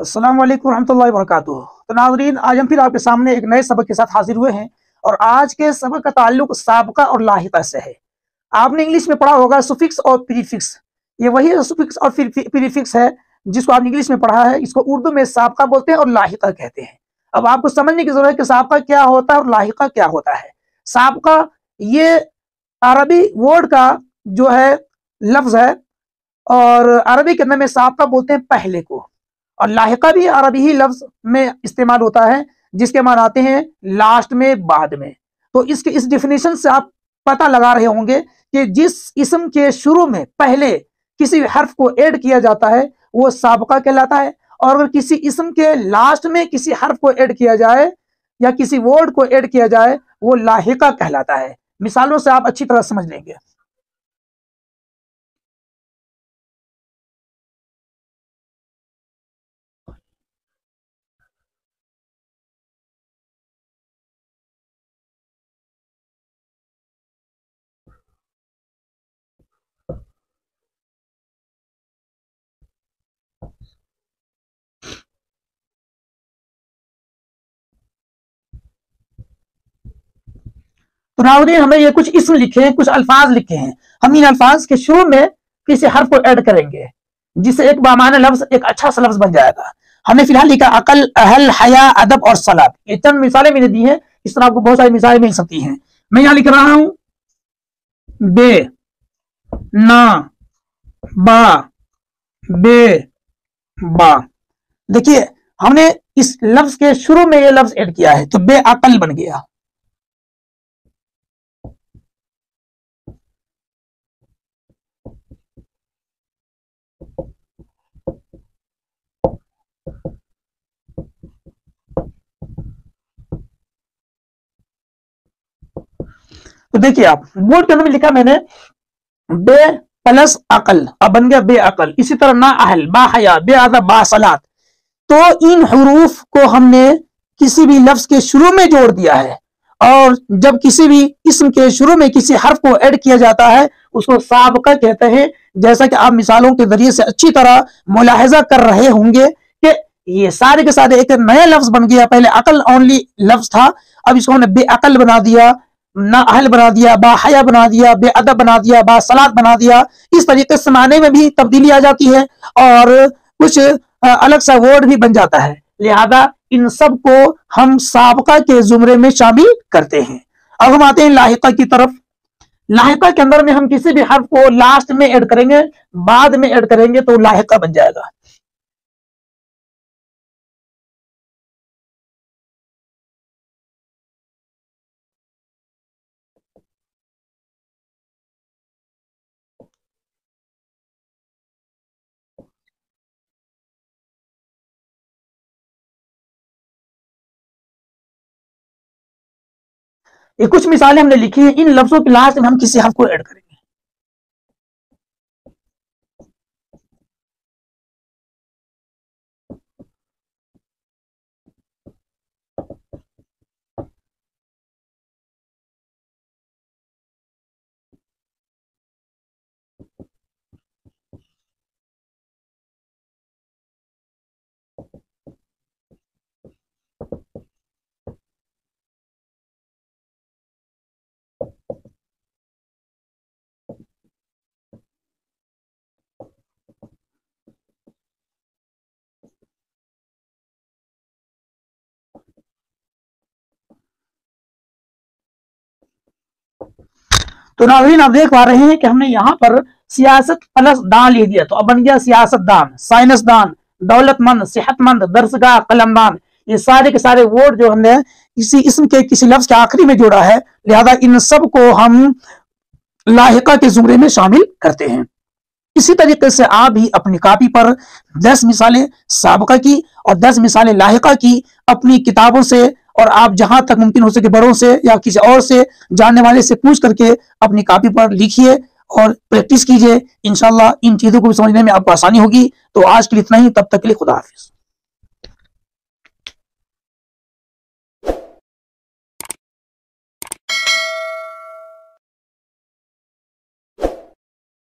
अस्सलाम वालेकुम रहमतुल्लाहि व बरकातुहू। तो नाज़रीन, आज हम फिर आपके सामने एक नए सबक के साथ हाजिर हुए हैं और आज के सबक का ताल्लुक साबका और लाहिका से है। आपने इंग्लिश में पढ़ा होगा सुफिक्स और प्रीफिक्स। ये वही सुफिक्स और प्रीफिक्स है जिसको आपने इंग्लिश में पढ़ा है। इसको उर्दू में साबका बोलते हैं और लाहिका कहते हैं। अब आपको समझने की जरूरत है कि साबका क्या होता है और लाहिका क्या होता है। साबका ये अरबी वर्ड का जो है लफ्ज है और अरबी के अंदर में साबका बोलते हैं पहले को, और लाहिका भी अरबी ही लफ्ज में इस्तेमाल होता है जिसके माने आते हैं लास्ट में, बाद में। तो इस डेफिनेशन से आप पता लगा रहे होंगे कि जिस इस्म के शुरू में पहले किसी हर्फ को ऐड किया जाता है वो साबका कहलाता है, और अगर किसी इस्म के लास्ट में किसी हर्फ को ऐड किया जाए या किसी वर्ड को ऐड किया जाए वो लाहिका कहलाता है। मिसालों से आप अच्छी तरह समझ लेंगे। तो नाज़रीन, हमें ये कुछ इसम लिखे हैं, कुछ अल्फाज लिखे हैं। हम इन अल्फाज के शुरू में किसी हर्फ को ऐड करेंगे जिससे एक बामाना लफ्ज, एक अच्छा सा लफ्ज बन जाएगा। हमने फिलहाल लिखा अकल, अहल, हया, अदब और सलात। ये चंद मिसालें मैंने दी हैं, इस तरह आपको बहुत सारी मिसालें मिल सकती हैं। मैं यहां लिख रहा हूं बे, ना, बा, बे, बा। देखिए, हमने इस लफ्ज के शुरू में ये लफ्ज ऐड किया है तो बे अकल बन गया। तो देखिए, आप बोर्ड के अंदर में लिखा मैंने बे प्लस अकल, अब बन गया बे अकल। इसी तरह ना अहल, बा हया, बे अदब, बा सलात। तो इन हरूफ को हमने किसी भी लफ्ज के शुरू में जोड़ दिया है, और जब किसी भी इस्म के शुरू में किसी हर्फ को ऐड किया जाता है उसको साबका कहते हैं। जैसा कि आप मिसालों के जरिए से अच्छी तरह मुलाहिजा कर रहे होंगे कि ये सारे के सारे एक नया लफ्ज बन गया। पहले अकल ओनली लफ्ज था, अब इसको हमने बे अकल बना दिया, ना अहल बना दिया, बा हया बना दिया, बे अदब बना दिया, बा सलात बना दिया। इस तरीके से माने में भी तब्दीली आ जाती है और कुछ अलग सा वर्ड भी बन जाता है। लिहाजा इन सब को हम साबका के जुमरे में शामिल करते हैं। अब हम आते हैं लाहिका की तरफ। लाहिका के अंदर में हम किसी भी हर्फ को लास्ट में ऐड करेंगे, बाद में ऐड करेंगे तो लाहिका बन जाएगा। ये कुछ मिसालें हमने लिखी हैं, इन लफ्जों के लास्ट में हम किसी हर्फ को ऐड करेंगे। तो नाज़रीन, आप देख पा रहे हैं कि हमने यहाँ पर सियासत प्लस दान लिख दिया, तो अब बन गया सियासतदान, साइंसदान, दौलतमंद, सेहतमंद, दर्सगाह, कलमदान। ये सारे के सारे वर्ड जो हमने किसी इस्म के किसी लफ्ज के आखिरी में जोड़ा है, लिहाजा इन सब को हम लाहिका के जुमरे में शामिल करते हैं। इसी तरीके से आप भी अपनी कॉपी पर 10 मिसालें साबका की और 10 मिसालें लाहिका की अपनी किताबों से, और आप जहां तक मुमकिन हो सके बड़ों से या किसी और से जानने वाले से पूछ करके अपनी कॉपी पर लिखिए और प्रैक्टिस कीजिए। इंशाल्लाह इन चीजों को समझने में आपको आसानी होगी। तो आज के लिए इतना ही, तब तक के लिए खुदा हाफिज।